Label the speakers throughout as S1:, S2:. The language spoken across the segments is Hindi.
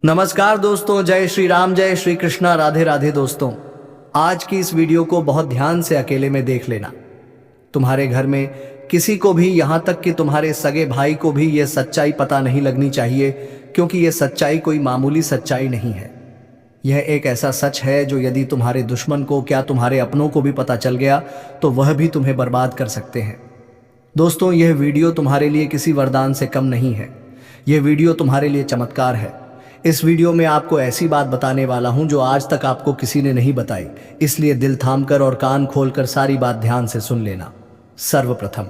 S1: नमस्कार दोस्तों, जय श्री राम, जय श्री कृष्णा, राधे राधे। दोस्तों, आज की इस वीडियो को बहुत ध्यान से अकेले में देख लेना। तुम्हारे घर में किसी को भी, यहां तक कि तुम्हारे सगे भाई को भी यह सच्चाई पता नहीं लगनी चाहिए, क्योंकि यह सच्चाई कोई मामूली सच्चाई नहीं है। यह एक ऐसा सच है जो यदि तुम्हारे दुश्मन को, क्या तुम्हारे अपनों को भी पता चल गया तो वह भी तुम्हें बर्बाद कर सकते हैं। दोस्तों, यह वीडियो तुम्हारे लिए किसी वरदान से कम नहीं है। यह वीडियो तुम्हारे लिए चमत्कार है। इस वीडियो में आपको ऐसी बात बताने वाला हूं जो आज तक आपको किसी ने नहीं बताई, इसलिए दिल थामकर और कान खोलकर सारी बात ध्यान से सुन लेना। सर्वप्रथम,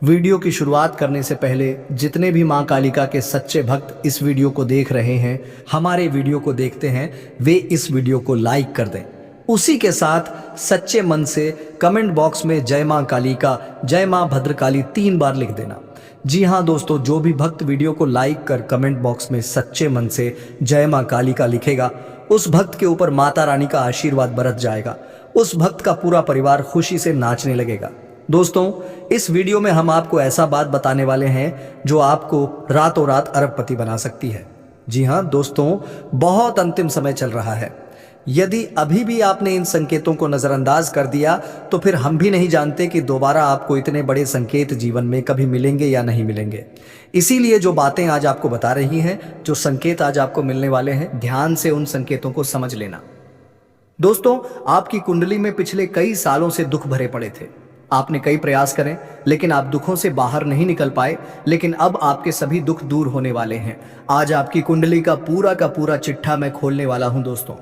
S1: वीडियो की शुरुआत करने से पहले जितने भी मां कालिका के सच्चे भक्त इस वीडियो को देख रहे हैं, हमारे वीडियो को देखते हैं, वे इस वीडियो को लाइक कर दें। उसी के साथ सच्चे मन से कमेंट बॉक्स में जय मां कालिका, जय मां भद्रकाली 3 बार लिख देना। जी हाँ दोस्तों, जो भी भक्त वीडियो को लाइक कर कमेंट बॉक्स में सच्चे मन से जय मां कालिका लिखेगा, उस भक्त के ऊपर माता रानी का आशीर्वाद बरस जाएगा। उस भक्त का पूरा परिवार खुशी से नाचने लगेगा। दोस्तों, इस वीडियो में हम आपको ऐसा बात बताने वाले हैं जो आपको रातों रात अरबपति बना सकती है। जी हाँ दोस्तों, बहुत अंतिम समय चल रहा है। यदि अभी भी आपने इन संकेतों को नजरअंदाज कर दिया तो फिर हम भी नहीं जानते कि दोबारा आपको इतने बड़े संकेत जीवन में कभी मिलेंगे या नहीं मिलेंगे। इसीलिए जो बातें आज आपको बता रही हैं, जो संकेत आज आपको मिलने वाले हैं, ध्यान से उन संकेतों को समझ लेना। दोस्तों, आपकी कुंडली में पिछले कई सालों से दुख भरे पड़े थे। आपने कई प्रयास करें लेकिन आप दुखों से बाहर नहीं निकल पाए, लेकिन अब आपके सभी दुख दूर होने वाले हैं। आज आपकी कुंडली का पूरा चिट्ठा मैं खोलने वाला हूं। दोस्तों,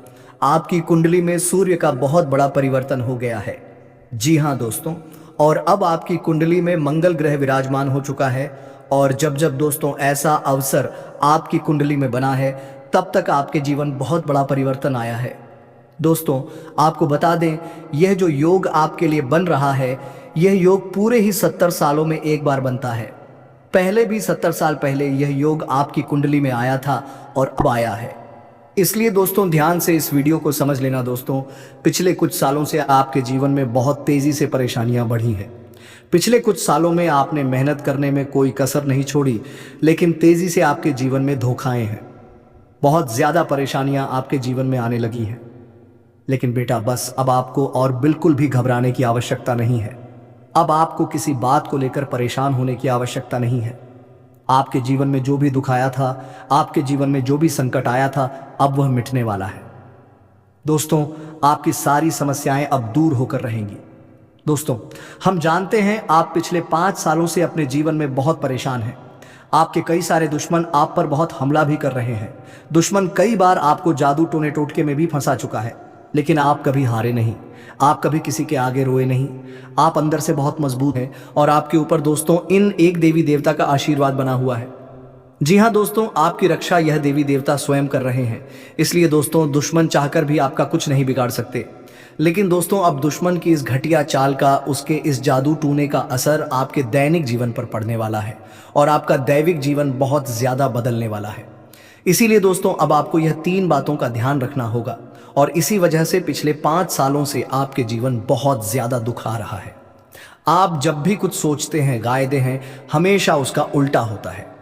S1: आपकी कुंडली में सूर्य का बहुत बड़ा परिवर्तन हो गया है। जी हाँ दोस्तों, और अब आपकी कुंडली में मंगल ग्रह विराजमान हो चुका है। और जब जब दोस्तों ऐसा अवसर आपकी कुंडली में बना है, तब तक आपके जीवन बहुत बड़ा परिवर्तन आया है। दोस्तों, आपको बता दें, यह जो योग आपके लिए बन रहा है, यह योग पूरे ही 70 सालों में एक बार बनता है। पहले भी 70 साल पहले यह योग आपकी कुंडली में आया था और अब आया है। इसलिए दोस्तों, ध्यान से इस वीडियो को समझ लेना। दोस्तों, पिछले कुछ सालों से आपके जीवन में बहुत तेजी से परेशानियां बढ़ी हैं। पिछले कुछ सालों में आपने मेहनत करने में कोई कसर नहीं छोड़ी, लेकिन तेजी से आपके जीवन में धोखाएं हैं। बहुत ज्यादा परेशानियां आपके जीवन में आने लगी हैं। लेकिन बेटा, बस अब आपको और बिल्कुल भी घबराने की आवश्यकता नहीं है। अब आपको किसी बात को लेकर परेशान होने की आवश्यकता नहीं है। आपके जीवन में जो भी दुख आया था, आपके जीवन में जो भी संकट आया था, अब वह मिटने वाला है। दोस्तों, आपकी सारी समस्याएं अब दूर होकर रहेंगी। दोस्तों, हम जानते हैं आप पिछले 5 सालों से अपने जीवन में बहुत परेशान हैं। आपके कई सारे दुश्मन आप पर बहुत हमला भी कर रहे हैं। दुश्मन कई बार आपको जादू टोने टोटके में भी फंसा चुका है, लेकिन आप कभी हारे नहीं। आप कभी किसी के आगे रोए नहीं। आप अंदर से बहुत मजबूत हैं और आपके ऊपर दोस्तों इन एक देवी देवता का आशीर्वाद बना हुआ है। जी हाँ दोस्तों, आपकी रक्षा यह देवी देवता स्वयं कर रहे हैं। इसलिए दोस्तों, दुश्मन चाहकर भी आपका कुछ नहीं बिगाड़ सकते। लेकिन दोस्तों, अब दुश्मन की इस घटिया चाल का, उसके इस जादू टूने का असर आपके दैनिक जीवन पर पड़ने वाला है और आपका दैविक जीवन बहुत ज्यादा बदलने वाला है। इसीलिए दोस्तों, अब आपको यह 3 बातों का ध्यान रखना होगा और इसी वजह से पिछले 5 सालों से आपके जीवन बहुत ज्यादा दुख आ रहा है। आप जब भी कुछ सोचते हैं, गायते हैं, हमेशा उसका उल्टा होता है।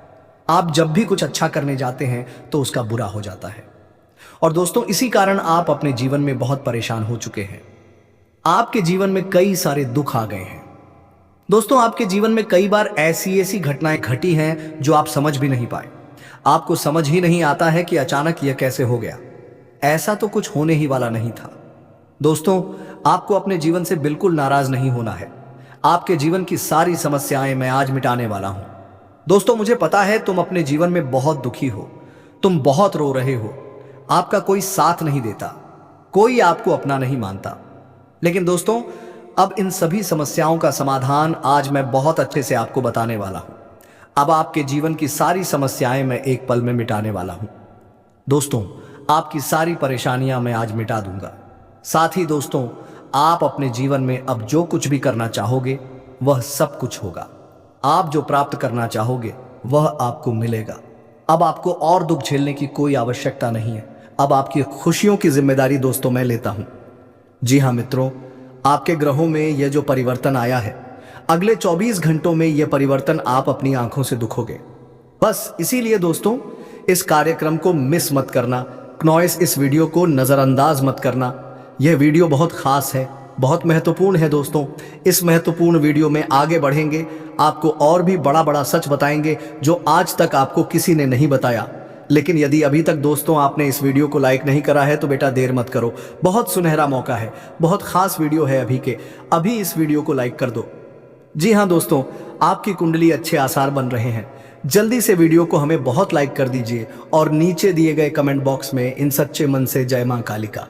S1: आप जब भी कुछ अच्छा करने जाते हैं तो उसका बुरा हो जाता है। और दोस्तों, इसी कारण आप अपने जीवन में बहुत परेशान हो चुके हैं। आपके जीवन में कई सारे दुख आ गए हैं। दोस्तों, आपके जीवन में कई बार ऐसी घटनाएं घटी हैं जो आप समझ भी नहीं पाए। आपको समझ ही नहीं आता है कि अचानक यह कैसे हो गया। ऐसा तो कुछ होने ही वाला नहीं था। दोस्तों, आपको अपने जीवन से बिल्कुल नाराज नहीं होना है। आपके जीवन की सारी समस्याएं मैं आज मिटाने वाला हूं। दोस्तों, मुझे पता है तुम अपने जीवन में बहुत दुखी हो, तुम बहुत रो रहे हो। आपका कोई साथ नहीं देता, कोई आपको अपना नहीं मानता। लेकिन दोस्तों, अब इन सभी समस्याओं का समाधान आज मैं बहुत अच्छे से आपको बताने वाला हूं। अब आपके जीवन की सारी समस्याएं मैं एक पल में मिटाने वाला हूं। दोस्तों, आपकी सारी परेशानियां मैं आज मिटा दूंगा। साथ ही दोस्तों, आप अपने जीवन में अब जो कुछ भी करना चाहोगे वह सब कुछ होगा। आप जो प्राप्त करना चाहोगे वह आपको मिलेगा। अब आपको और दुख झेलने की कोई आवश्यकता नहीं है। अब आपकी खुशियों की जिम्मेदारी दोस्तों मैं लेता हूं। जी हाँ मित्रों, आपके ग्रहों में यह जो परिवर्तन आया है, अगले 24 घंटों में यह परिवर्तन आप अपनी आंखों से दुखोगे। बस इसीलिए दोस्तों, इस कार्यक्रम को मिस मत करना, नॉइस इस वीडियो को नज़रअंदाज मत करना। यह वीडियो बहुत खास है, बहुत महत्वपूर्ण है दोस्तों। इस महत्वपूर्ण वीडियो में आगे बढ़ेंगे, आपको और भी बड़ा बड़ा सच बताएंगे जो आज तक आपको किसी ने नहीं बताया। लेकिन यदि अभी तक दोस्तों आपने इस वीडियो को लाइक नहीं करा है तो बेटा देर मत करो, बहुत सुनहरा मौका है, बहुत खास वीडियो है अभी इस वीडियो को लाइक कर दो। जी हाँ दोस्तों, आपकी कुंडली अच्छे आसार बन रहे हैं। जल्दी से वीडियो को हमें बहुत लाइक कर दीजिए और नीचे दिए गए कमेंट बॉक्स में इन सच्चे मन से जय मां कालिका,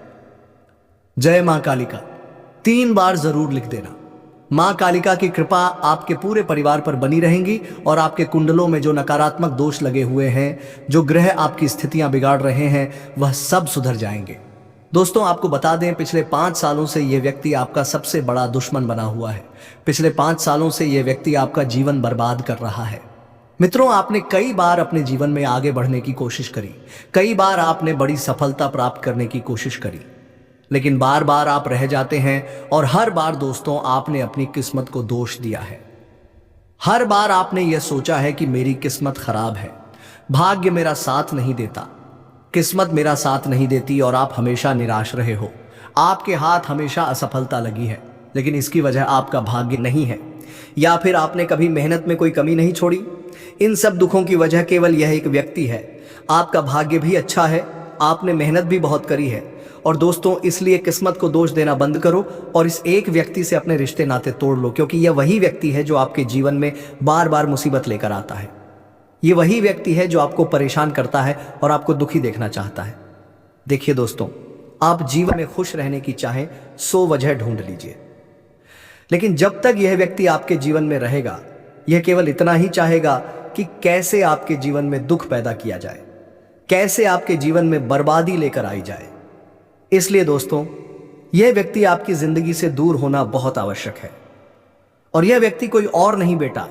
S1: जय मां कालिका 3 बार जरूर लिख देना। मां कालिका की कृपा आपके पूरे परिवार पर बनी रहेंगी और आपके कुंडलों में जो नकारात्मक दोष लगे हुए हैं, जो ग्रह आपकी स्थितियां बिगाड़ रहे हैं, वह सब सुधर जाएंगे। दोस्तों आपको बता दें, पिछले 5 सालों से यह व्यक्ति आपका सबसे बड़ा दुश्मन बना हुआ है। पिछले 5 सालों से यह व्यक्ति आपका जीवन बर्बाद कर रहा है। मित्रों, आपने कई बार अपने जीवन में आगे बढ़ने की कोशिश करी, कई बार आपने बड़ी सफलता प्राप्त करने की कोशिश करी, लेकिन बार बार आप रह जाते हैं और हर बार दोस्तों आपने अपनी किस्मत को दोष दिया है। हर बार आपने यह सोचा है कि मेरी किस्मत खराब है, भाग्य मेरा साथ नहीं देता, किस्मत मेरा साथ नहीं देती और आप हमेशा निराश रहे हो। आपके हाथ हमेशा असफलता लगी है, लेकिन इसकी वजह आपका भाग्य नहीं है, या फिर आपने कभी मेहनत में कोई कमी नहीं छोड़ी। इन सब दुखों की वजह केवल यह एक व्यक्ति है। आपका भाग्य भी अच्छा है, आपने मेहनत भी बहुत करी है। और दोस्तों इसलिए किस्मत को दोष देना बंद करो और इस एक व्यक्ति से अपने रिश्ते नाते तोड़ लो, क्योंकि यह वही व्यक्ति है जो आपके जीवन में बार बार मुसीबत लेकर आता है। ये वही व्यक्ति है जो आपको परेशान करता है और आपको दुखी देखना चाहता है। देखिए दोस्तों, आप जीवन में खुश रहने की चाहें 100 वजह ढूंढ लीजिए, लेकिन जब तक यह व्यक्ति आपके जीवन में रहेगा, यह केवल इतना ही चाहेगा कि कैसे आपके जीवन में दुख पैदा किया जाए, कैसे आपके जीवन में बर्बादी लेकर आई जाए। इसलिए दोस्तों यह व्यक्ति आपकी जिंदगी से दूर होना बहुत आवश्यक है। और यह व्यक्ति कोई और नहीं बेटा,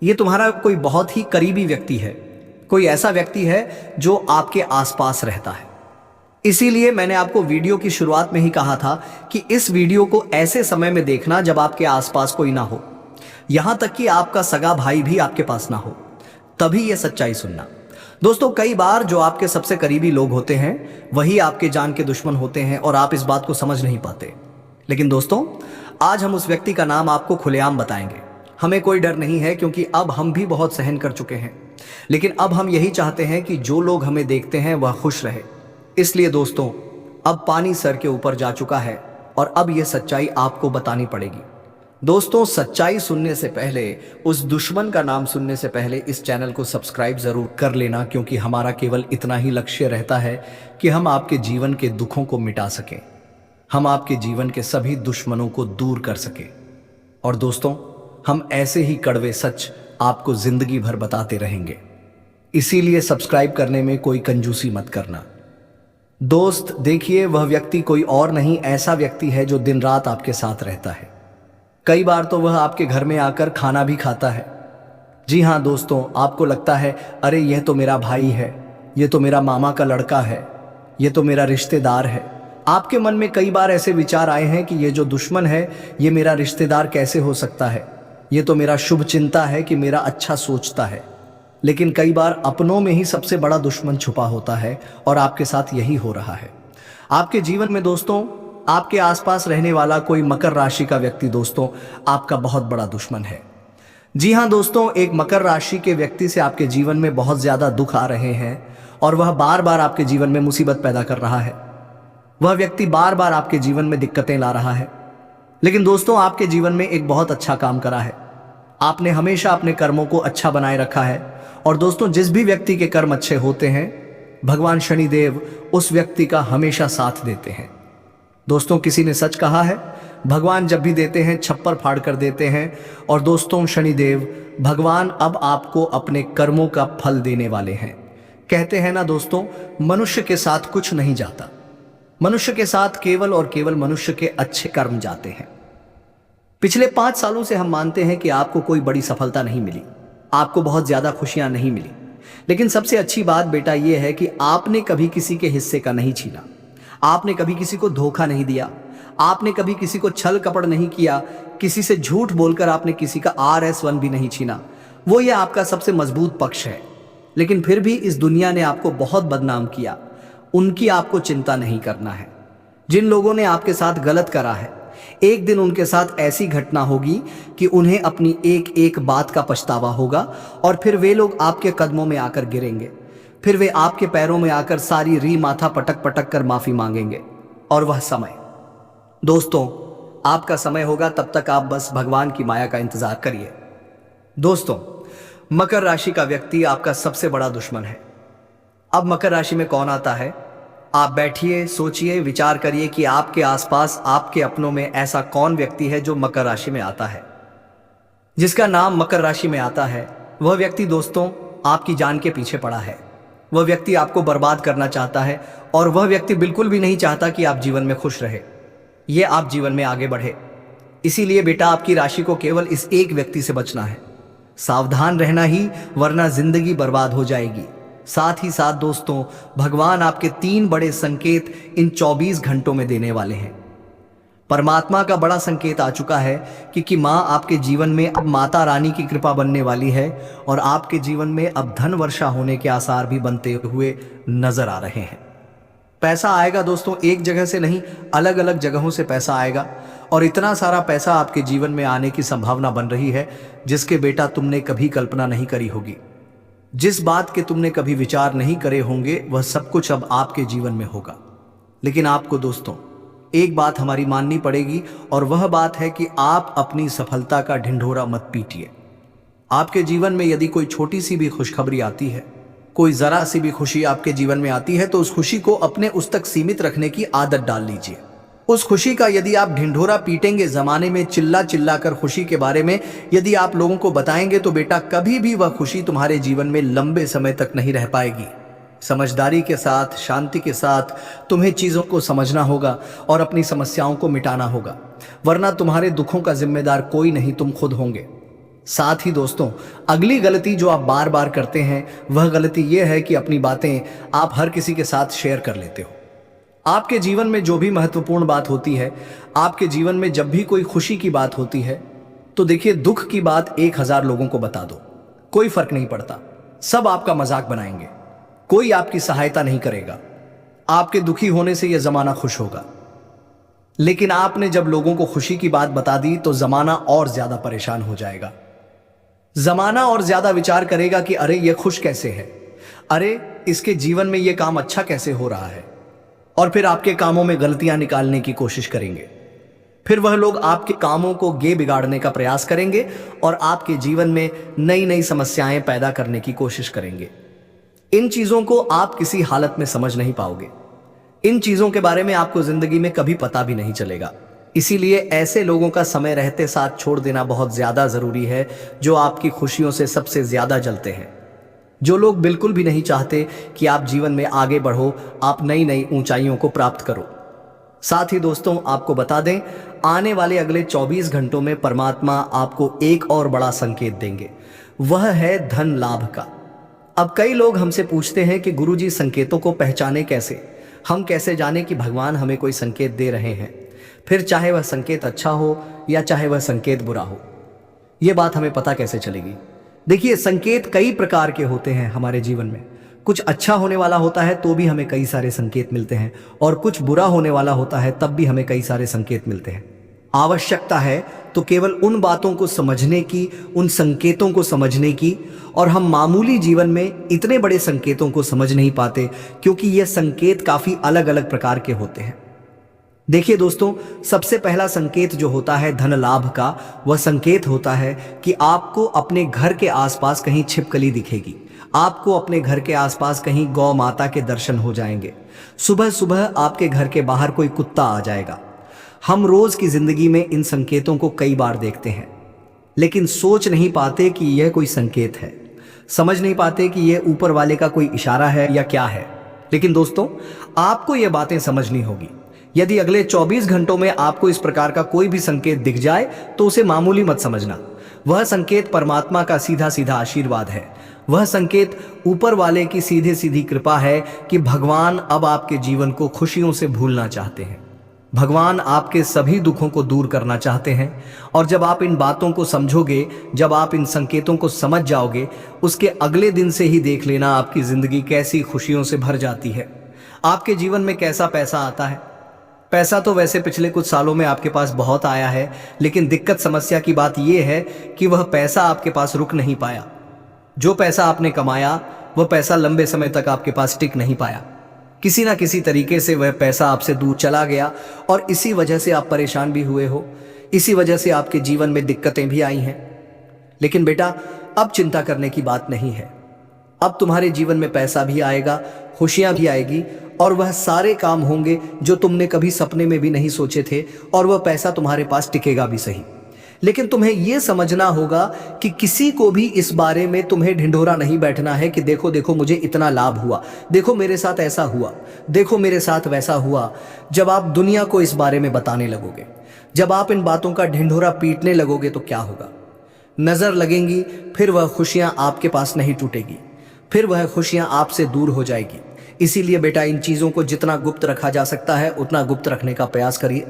S1: यह तुम्हारा कोई बहुत ही करीबी व्यक्ति है, कोई ऐसा व्यक्ति है जो आपके आसपास रहता है। इसीलिए मैंने आपको वीडियो की शुरुआत में ही कहा था कि इस वीडियो को ऐसे समय में देखना जब आपके आसपास कोई ना हो, यहां तक कि आपका सगा भाई भी आपके पास ना हो, तभी यह सच्चाई सुनना। दोस्तों कई बार जो आपके सबसे करीबी लोग होते हैं वही आपके जान के दुश्मन होते हैं और आप इस बात को समझ नहीं पाते। लेकिन दोस्तों आज हम उस व्यक्ति का नाम आपको खुलेआम बताएंगे। हमें कोई डर नहीं है, क्योंकि अब हम भी बहुत सहन कर चुके हैं, लेकिन अब हम यही चाहते हैं कि जो लोग हमें देखते हैं वह खुश रहे। इसलिए दोस्तों अब पानी सर के ऊपर जा चुका है और अब यह सच्चाई आपको बतानी पड़ेगी। दोस्तों सच्चाई सुनने से पहले, उस दुश्मन का नाम सुनने से पहले इस चैनल को सब्सक्राइब जरूर कर लेना, क्योंकि हमारा केवल इतना ही लक्ष्य रहता है कि हम आपके जीवन के दुखों को मिटा सकें, हम आपके जीवन के सभी दुश्मनों को दूर कर सकें। और दोस्तों हम ऐसे ही कड़वे सच आपको जिंदगी भर बताते रहेंगे, इसीलिए सब्सक्राइब करने में कोई कंजूसी मत करना। दोस्त देखिए, वह व्यक्ति कोई और नहीं, ऐसा व्यक्ति है जो दिन रात आपके साथ रहता है। कई बार तो वह आपके घर में आकर खाना भी खाता है। जी हाँ दोस्तों, आपको लगता है अरे यह तो मेरा भाई है, यह तो मेरा मामा का लड़का है, यह तो मेरा रिश्तेदार है। आपके मन में कई बार ऐसे विचार आए हैं कि यह जो दुश्मन है यह मेरा रिश्तेदार कैसे हो सकता है, यह तो मेरा शुभ चिंता है कि मेरा अच्छा सोचता है। लेकिन कई बार अपनों में ही सबसे बड़ा दुश्मन छुपा होता है और आपके साथ यही हो रहा है। आपके जीवन में दोस्तों आपके आसपास रहने वाला कोई मकर राशि का व्यक्ति दोस्तों आपका बहुत बड़ा दुश्मन है। जी हाँ दोस्तों, एक मकर राशि के व्यक्ति से आपके जीवन में बहुत ज्यादा दुख आ रहे हैं और वह बार बार आपके जीवन में मुसीबत पैदा कर रहा है। वह व्यक्ति बार बार आपके जीवन में दिक्कतें ला रहा है। लेकिन दोस्तों आपके जीवन में एक बहुत अच्छा काम करा है, आपने हमेशा अपने कर्मों को अच्छा बनाए रखा है। और दोस्तों जिस भी व्यक्ति के कर्म अच्छे होते हैं, भगवान शनिदेव उस व्यक्ति का हमेशा साथ देते हैं। दोस्तों किसी ने सच कहा है, भगवान जब भी देते हैं छप्पर फाड़ कर देते हैं। और दोस्तों शनिदेव भगवान अब आपको अपने कर्मों का फल देने वाले हैं। कहते हैं ना दोस्तों, मनुष्य के साथ कुछ नहीं जाता, मनुष्य के साथ केवल और केवल मनुष्य के अच्छे कर्म जाते हैं। पिछले 5 सालों से हम मानते हैं कि आपको कोई बड़ी सफलता नहीं मिली, आपको बहुत ज्यादा खुशियां नहीं मिली, लेकिन सबसे अच्छी बात बेटा यह है कि आपने कभी किसी के हिस्से का नहीं छीना, आपने कभी किसी को धोखा नहीं दिया, आपने कभी किसी को छल कपट नहीं किया, किसी से झूठ बोलकर आपने किसी का RS1 भी नहीं छीना। वो ये आपका सबसे मजबूत पक्ष है। लेकिन फिर भी इस दुनिया ने आपको बहुत बदनाम किया, उनकी आपको चिंता नहीं करना है। जिन लोगों ने आपके साथ गलत करा है, एक दिन उनके साथ ऐसी घटना होगी कि उन्हें अपनी एक एक बात का पछतावा होगा और फिर वे लोग आपके कदमों में आकर गिरेंगे। फिर वे आपके पैरों में आकर सारी री माथा पटक पटक कर माफी मांगेंगे। और वह समय दोस्तों आपका समय होगा, तब तक आप बस भगवान की माया का इंतजार करिए। दोस्तों, मकर राशि का व्यक्ति आपका सबसे बड़ा दुश्मन है। अब मकर राशि में कौन आता है? आप बैठिए, सोचिए, विचार करिए कि आपके आसपास आपके अपनों में ऐसा कौन व्यक्ति है जो मकर राशि में आता है। जिसका नाम मकर राशि में आता है वह व्यक्ति दोस्तों आपकी जान के पीछे पड़ा है। वह व्यक्ति आपको बर्बाद करना चाहता है और वह व्यक्ति बिल्कुल भी नहीं चाहता कि आप जीवन में खुश रहे, ये आप जीवन में आगे बढ़े। इसीलिए बेटा आपकी राशि को केवल इस एक व्यक्ति से बचना है। सावधान रहना ही, वरना जिंदगी बर्बाद हो जाएगी। साथ ही साथ दोस्तों भगवान आपके 3 बड़े संकेत इन 24 घंटों में देने वाले हैं। परमात्मा का बड़ा संकेत आ चुका है कि माँ आपके जीवन में अब माता रानी की कृपा बनने वाली है और आपके जीवन में अब धन वर्षा होने के आसार भी बनते हुए नजर आ रहे हैं। पैसा आएगा दोस्तों, एक जगह से नहीं, अलग अलग जगहों से पैसा आएगा और इतना सारा पैसा आपके जीवन में आने की संभावना बन रही है जिसके बेटा तुमने कभी कल्पना नहीं करी होगी। जिस बात के तुमने कभी विचार नहीं करे होंगे वह सब कुछ अब आपके जीवन में होगा। लेकिन आपको दोस्तों एक बात हमारी माननी पड़ेगी और वह बात है कि आप अपनी सफलता का ढिंढोरा मत पीटिए। आपके जीवन में यदि कोई छोटी सी भी खुशखबरी आती है, कोई जरा सी भी खुशी आपके जीवन में आती है, तो उस खुशी को अपने उस तक सीमित रखने की आदत डाल लीजिए। उस खुशी का यदि आप ढिंढोरा पीटेंगे, जमाने में चिल्ला चिल्ला कर खुशी के बारे में यदि आप लोगों को बताएंगे, तो बेटा कभी भी वह खुशी तुम्हारे जीवन में लंबे समय तक नहीं रह पाएगी। समझदारी के साथ, शांति के साथ तुम्हें चीजों को समझना होगा और अपनी समस्याओं को मिटाना होगा, वरना तुम्हारे दुखों का जिम्मेदार कोई नहीं, तुम खुद होंगे। साथ ही दोस्तों अगली गलती जो आप बार बार करते हैं वह गलती यह है कि अपनी बातें आप हर किसी के साथ शेयर कर लेते हो। आपके जीवन में जो भी महत्वपूर्ण बात होती है, आपके जीवन में जब भी कोई खुशी की बात होती है, तो देखिए दुख की बात 1000 लोगों को बता दो, कोई फर्क नहीं पड़ता। सब आपका मजाक बनाएंगे, कोई आपकी सहायता नहीं करेगा। आपके दुखी होने से यह जमाना खुश होगा। लेकिन आपने जब लोगों को खुशी की बात बता दी तो जमाना और ज्यादा परेशान हो जाएगा। जमाना और ज्यादा विचार करेगा कि अरे ये खुश कैसे है, अरे इसके जीवन में ये काम अच्छा कैसे हो रहा है, और फिर आपके कामों में गलतियां निकालने की कोशिश करेंगे। फिर वह लोग आपके कामों को बिगाड़ने का प्रयास करेंगे और आपके जीवन में नई नई समस्याएं पैदा करने की कोशिश करेंगे। इन चीजों को आप किसी हालत में समझ नहीं पाओगे। इन चीजों के बारे में आपको जिंदगी में कभी पता भी नहीं चलेगा। इसीलिए ऐसे लोगों का समय रहते साथ छोड़ देना बहुत ज्यादा जरूरी है, जो आपकी खुशियों से सबसे ज्यादा जलते हैं, जो लोग बिल्कुल भी नहीं चाहते कि आप जीवन में आगे बढ़ो, आप नई नई ऊंचाइयों को प्राप्त करो। साथ ही दोस्तों आपको बता दें, आने वाले अगले 24 घंटों में परमात्मा आपको एक और बड़ा संकेत देंगे, वह है धन लाभ का। अब कई लोग हमसे पूछते हैं कि गुरुजी संकेतों को पहचाने कैसे, हम कैसे जाने कि भगवान हमें कोई संकेत दे रहे हैं, फिर चाहे वह संकेत अच्छा हो या चाहे वह संकेत बुरा हो, यह बात हमें पता कैसे चलेगी। देखिए संकेत कई प्रकार के होते हैं हमारे जीवन में। कुछ अच्छा होने वाला होता है तो भी हमें कई सारे संकेत मिलते हैं, और कुछ बुरा होने वाला होता है तब भी हमें कई सारे संकेत मिलते हैं। आवश्यकता है तो केवल उन बातों को समझने की, उन संकेतों को समझने की, और हम मामूली जीवन में इतने बड़े संकेतों को समझ नहीं पाते क्योंकि ये संकेत काफी अलग अलग प्रकार के होते हैं। देखिए दोस्तों, सबसे पहला संकेत जो होता है धन लाभ का, वह संकेत होता है कि आपको अपने घर के आसपास कहीं छिपकली दिखेगी, आपको अपने घर के आसपास कहीं गौ माता के दर्शन हो जाएंगे, सुबह सुबह आपके घर के बाहर कोई कुत्ता आ जाएगा। हम रोज की जिंदगी में इन संकेतों को कई बार देखते हैं, लेकिन सोच नहीं पाते कि यह कोई संकेत है, समझ नहीं पाते कि यह ऊपर वाले का कोई इशारा है या क्या है। लेकिन दोस्तों आपको यह बातें समझनी होगी। यदि अगले 24 घंटों में आपको इस प्रकार का कोई भी संकेत दिख जाए तो उसे मामूली मत समझना। वह संकेत परमात्मा का सीधा सीधा आशीर्वाद है। वह संकेत ऊपर वाले की सीधे सीधी कृपा है कि भगवान अब आपके जीवन को खुशियों से भूलना चाहते हैं। भगवान आपके सभी दुखों को दूर करना चाहते हैं। और जब आप इन बातों को समझोगे, जब आप इन संकेतों को समझ जाओगे, उसके अगले दिन से ही देख लेना आपकी जिंदगी कैसी खुशियों से भर जाती है। आपके जीवन में कैसा पैसा आता है। पैसा तो वैसे पिछले कुछ सालों में आपके पास बहुत आया है, लेकिन दिक्कत समस्या की बात यह है कि वह पैसा आपके पास रुक नहीं पाया। जो पैसा आपने कमाया वह पैसा लंबे समय तक आपके पास टिक नहीं पाया। किसी ना किसी तरीके से वह पैसा आपसे दूर चला गया और इसी वजह से आप परेशान भी हुए हो। इसी वजह से आपके जीवन में दिक्कतें भी आई हैं। लेकिन बेटा, अब चिंता करने की बात नहीं है। अब तुम्हारे जीवन में पैसा भी आएगा, खुशियां भी आएगी, और वह सारे काम होंगे जो तुमने कभी सपने में भी नहीं सोचे थे, और वह पैसा तुम्हारे पास टिकेगा भी सही। लेकिन तुम्हें यह समझना होगा कि किसी को भी इस बारे में तुम्हें ढिंढोरा नहीं बैठना है कि देखो देखो मुझे इतना लाभ हुआ, देखो मेरे साथ ऐसा हुआ, देखो मेरे साथ वैसा हुआ। जब आप दुनिया को इस बारे में बताने लगोगे, जब आप इन बातों का ढिंढोरा पीटने लगोगे, तो क्या होगा? नजर लगेंगी, फिर वह खुशियां आपके पास नहीं टूटेगी, फिर वह खुशियां आपसे दूर हो जाएगी। इसीलिए बेटा, इन चीजों को जितना गुप्त रखा जा सकता है उतना गुप्त रखने का प्रयास करिए।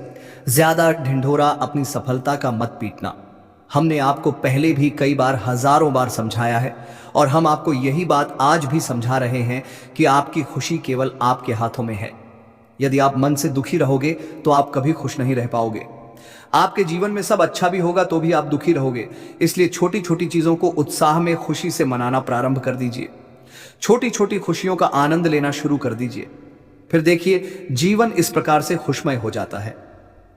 S1: ज्यादा ढिंढोरा अपनी सफलता का मत पीटना। हमने आपको पहले भी कई बार, हजारों बार समझाया है, और हम आपको यही बात आज भी समझा रहे हैं कि आपकी खुशी केवल आपके हाथों में है। यदि आप मन से दुखी रहोगे तो आप कभी खुश नहीं रह पाओगे। आपके जीवन में सब अच्छा भी होगा तो भी आप दुखी रहोगे। इसलिए छोटी छोटी चीजों को उत्साह में, खुशी से मनाना प्रारंभ कर दीजिए। छोटी छोटी खुशियों का आनंद लेना शुरू कर दीजिए। फिर देखिए, जीवन इस प्रकार से खुशमय हो जाता है।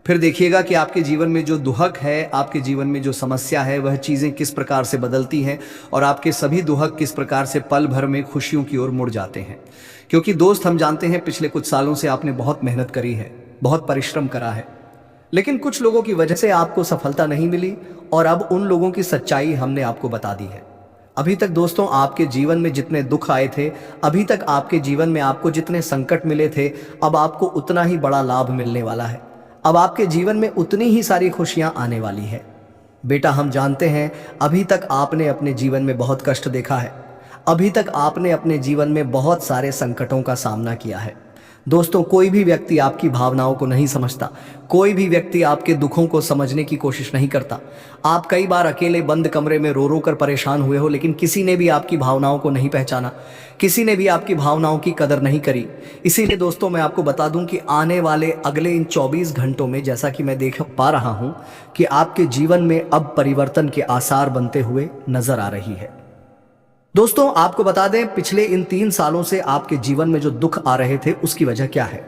S1: फिर देखिएगा कि आपके जीवन में जो दुहक है, आपके जीवन में जो समस्या है, वह चीजें किस प्रकार से बदलती हैं, और आपके सभी दुहक किस प्रकार से पल भर में खुशियों की ओर मुड़ जाते हैं। क्योंकि दोस्त, हम जानते हैं पिछले कुछ सालों से आपने बहुत मेहनत करी है, बहुत परिश्रम करा है, लेकिन कुछ लोगों की वजह से आपको सफलता नहीं मिली, और अब उन लोगों की सच्चाई हमने आपको बता दी है। अभी तक दोस्तों, आपके जीवन में जितने दुख आए थे, अभी तक आपके जीवन में आपको जितने संकट मिले थे, अब आपको उतना ही बड़ा लाभ मिलने वाला है। अब आपके जीवन में उतनी ही सारी खुशियां आने वाली है। बेटा, हम जानते हैं अभी तक आपने अपने जीवन में बहुत कष्ट देखा है, अभी तक आपने अपने जीवन में बहुत सारे संकटों का सामना किया है। दोस्तों, कोई भी व्यक्ति आपकी भावनाओं को नहीं समझता, कोई भी व्यक्ति आपके दुखों को समझने की कोशिश नहीं करता। आप कई बार अकेले बंद कमरे में रो रो कर परेशान हुए हो, लेकिन किसी ने भी आपकी भावनाओं को नहीं पहचाना, किसी ने भी आपकी भावनाओं की कदर नहीं करी। इसीलिए दोस्तों, मैं आपको बता दूं कि आने वाले अगले इन 24 घंटों में, जैसा कि मैं देख पा रहा हूं कि आपके जीवन में अब परिवर्तन के आसार बनते हुए नजर आ रही है। दोस्तों, आपको बता दें, पिछले इन 3 सालों से आपके जीवन में जो दुख आ रहे थे उसकी वजह क्या है।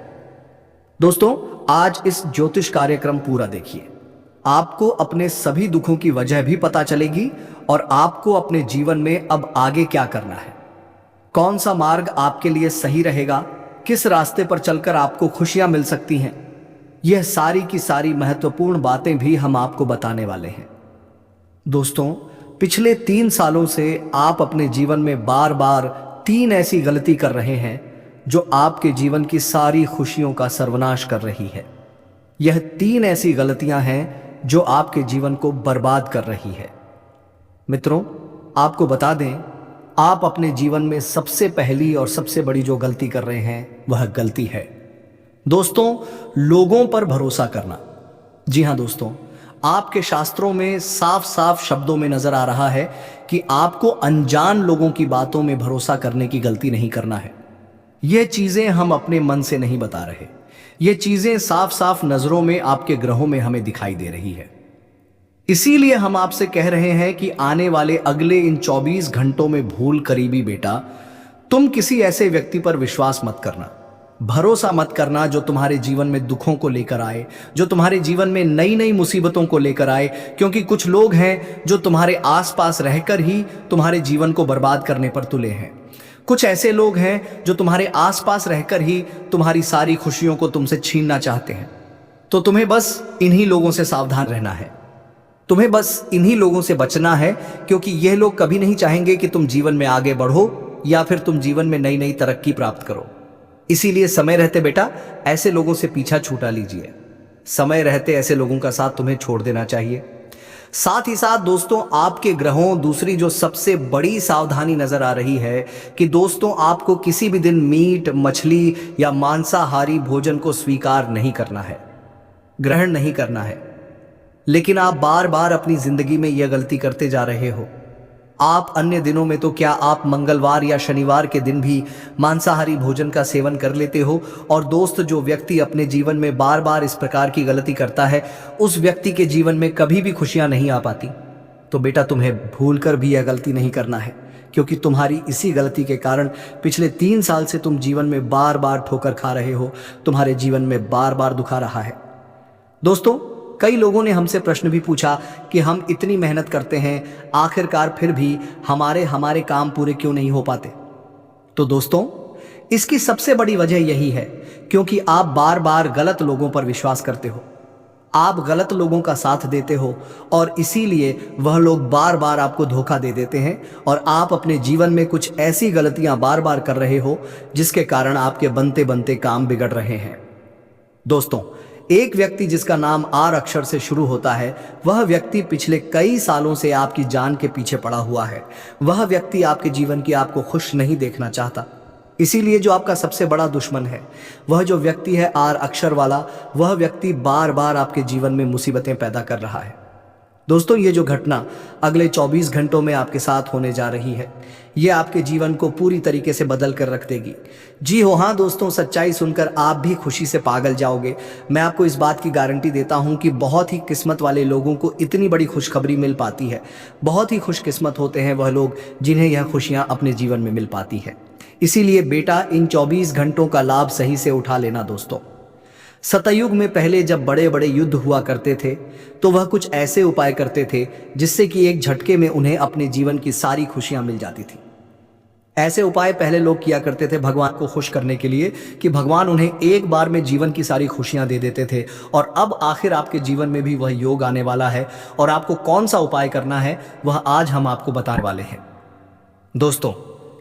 S1: दोस्तों, आज इस ज्योतिष कार्यक्रम पूरा देखिए। आपको अपने सभी दुखों की वजह भी पता चलेगी, और आपको अपने जीवन में अब आगे क्या करना है, कौन सा मार्ग आपके लिए सही रहेगा, किस रास्ते पर चलकर आपको खुशियां मिल सकती हैं। यह सारी की सारी महत्वपूर्ण बातें भी हम आपको बताने वाले हैं। दोस्तों, पिछले 3 सालों से आप अपने जीवन में बार बार 3 ऐसी गलती कर रहे हैं जो आपके जीवन की सारी खुशियों का सर्वनाश कर रही है। यह 3 ऐसी गलतियां हैं जो आपके जीवन को बर्बाद कर रही है। मित्रों, आपको बता दें, आप अपने जीवन में सबसे पहली और सबसे बड़ी जो गलती कर रहे हैं वह गलती है दोस्तों, लोगों पर भरोसा करना। जी हां दोस्तों, आपके शास्त्रों में साफ साफ शब्दों में नजर आ रहा है कि आपको अनजान लोगों की बातों में भरोसा करने की गलती नहीं करना है। ये चीजें हम अपने मन से नहीं बता रहे, ये चीजें साफ साफ नजरों में, आपके ग्रहों में हमें दिखाई दे रही है। इसीलिए हम आपसे कह रहे हैं कि आने वाले अगले इन 24 घंटों में भूल करीबी बेटा, तुम किसी ऐसे व्यक्ति पर विश्वास मत करना, भरोसा मत करना जो तुम्हारे जीवन में दुखों को लेकर आए, जो तुम्हारे जीवन में नई नई मुसीबतों को लेकर आए। क्योंकि कुछ लोग हैं जो तुम्हारे आसपास रहकर ही तुम्हारे जीवन को बर्बाद करने पर तुले हैं। कुछ ऐसे लोग हैं जो तुम्हारे आसपास रहकर ही तुम्हारी सारी खुशियों को तुमसे छीनना चाहते हैं। तो तुम्हें बस इन्हीं लोगों से सावधान रहना है, तुम्हें बस इन्हीं लोगों से बचना है, क्योंकि यह लोग कभी नहीं चाहेंगे कि तुम जीवन में आगे बढ़ो या फिर तुम जीवन में नई नई तरक्की प्राप्त करो। इसीलिए समय रहते बेटा ऐसे लोगों से पीछा छूटा लीजिए, समय रहते ऐसे लोगों का साथ तुम्हें छोड़ देना चाहिए। साथ ही साथ दोस्तों, आपके ग्रहों दूसरी जो सबसे बड़ी सावधानी नजर आ रही है कि दोस्तों, आपको किसी भी दिन मीट, मछली या मांसाहारी भोजन को स्वीकार नहीं करना है। ग्रहण नहीं करना है। लेकिन आप बार बार अपनी जिंदगी में यह गलती करते जा रहे हो। आप अन्य दिनों में तो क्या आप मंगलवार या शनिवार के दिन भी मांसाहारी भोजन का सेवन कर लेते हो। और दोस्त, जो व्यक्ति अपने जीवन में बार बार इस प्रकार की गलती करता है, उस व्यक्ति के जीवन में कभी भी खुशियां नहीं आ पाती। तो बेटा, तुम्हें भूलकर भी यह गलती नहीं करना है, क्योंकि तुम्हारी इसी गलती के कारण पिछले 3 साल से तुम जीवन में बार बार ठोकर खा रहे हो, तुम्हारे जीवन में बार बार दुखा रहा है। दोस्तों, कई लोगों ने हमसे प्रश्न भी पूछा कि हम इतनी मेहनत करते हैं, आखिरकार फिर भी हमारे काम पूरे क्यों नहीं हो पाते। तो दोस्तों, इसकी सबसे बड़ी वजह यही है क्योंकि आप बार बार गलत लोगों पर विश्वास करते हो, आप गलत लोगों का साथ देते हो, और इसीलिए वह लोग बार बार आपको धोखा दे देते हैं और आप अपने जीवन में कुछ ऐसी गलतियां बार बार कर रहे हो जिसके कारण आपके बनते बनते काम बिगड़ रहे हैं। दोस्तों, एक व्यक्ति जिसका नाम आर अक्षर से शुरू होता है, वह व्यक्ति पिछले कई सालों से आपकी जान के पीछे पड़ा हुआ है। वह व्यक्ति आपके जीवन की आपको खुश नहीं देखना चाहता। इसीलिए जो आपका सबसे बड़ा दुश्मन है, वह जो व्यक्ति है आर अक्षर वाला, वह व्यक्ति बार बार आपके जीवन में मुसीबतें पैदा कर रहा है। दोस्तों, ये जो घटना अगले 24 घंटों में आपके साथ होने जा रही है, ये आपके जीवन को पूरी तरीके से बदल कर रख देगी। जी हो, हाँ दोस्तों, सच्चाई सुनकर आप भी खुशी से पागल जाओगे। मैं आपको इस बात की गारंटी देता हूँ कि बहुत ही किस्मत वाले लोगों को इतनी बड़ी खुशखबरी मिल पाती है। बहुत ही खुशकिस्मत होते हैं वह लोग जिन्हें यह खुशियाँ अपने जीवन में मिल पाती है। इसीलिए बेटा, इन 24 घंटों का लाभ सही से उठा लेना। दोस्तों, सतयुग में पहले जब बड़े बड़े युद्ध हुआ करते थे, तो वह कुछ ऐसे उपाय करते थे जिससे कि एक झटके में उन्हें अपने जीवन की सारी खुशियां मिल जाती थी। ऐसे उपाय पहले लोग किया करते थे भगवान को खुश करने के लिए, कि भगवान उन्हें एक बार में जीवन की सारी खुशियां दे देते थे। और अब आखिर आपके जीवन में भी वह योग आने वाला है, और आपको कौन सा उपाय करना है वह आज हम आपको बताने वाले हैं। दोस्तों,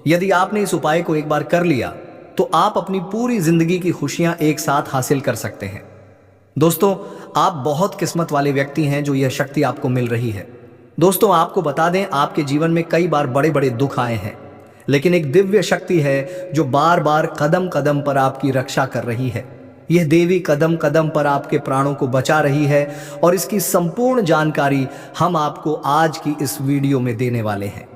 S1: यदि आपने इस उपाय को एक बार कर लिया तो आप अपनी पूरी जिंदगी की खुशियां एक साथ हासिल कर सकते हैं। दोस्तों, आप बहुत किस्मत वाले व्यक्ति हैं जो यह शक्ति आपको मिल रही है। दोस्तों, आपको बता दें, आपके जीवन में कई बार बड़े बड़े दुख आए हैं, लेकिन एक दिव्य शक्ति है जो बार बार कदम कदम पर आपकी रक्षा कर रही है। यह देवी कदम कदम पर आपके प्राणों को बचा रही है, और इसकी संपूर्ण जानकारी हम आपको आज की इस वीडियो में देने वाले हैं।